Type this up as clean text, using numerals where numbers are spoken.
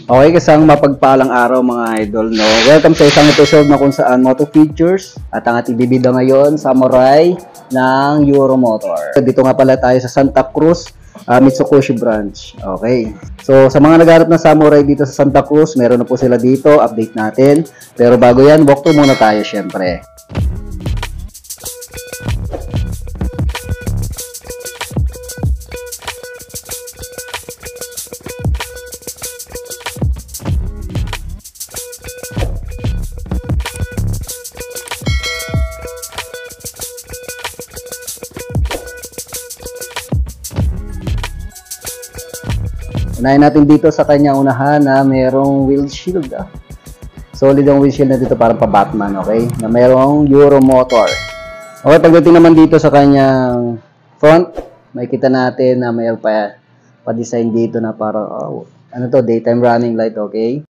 Okay, kasang mapagpalang araw mga idol, no? Welcome sa isang episode na kung saan moto features at ang ating bibida ngayon, Samurai ng Euromotor. Dito nga pala tayo sa Santa Cruz, Mitsukoshi branch. Okay. So, sa mga naghahanap ng Samurai dito sa Santa Cruz, meron na po sila dito, update natin. Pero bago yan, walkthrough muna tayo syempre. Unahin natin dito sa kanya unahan na merong windshield. Solid ang windshield na dito, parang pa Batman, okay? Na merong Euromotor. Okay, pagdating naman dito sa kanyang front, makikita natin na mayroon pa design dito na parang, ano to, daytime running light, okay?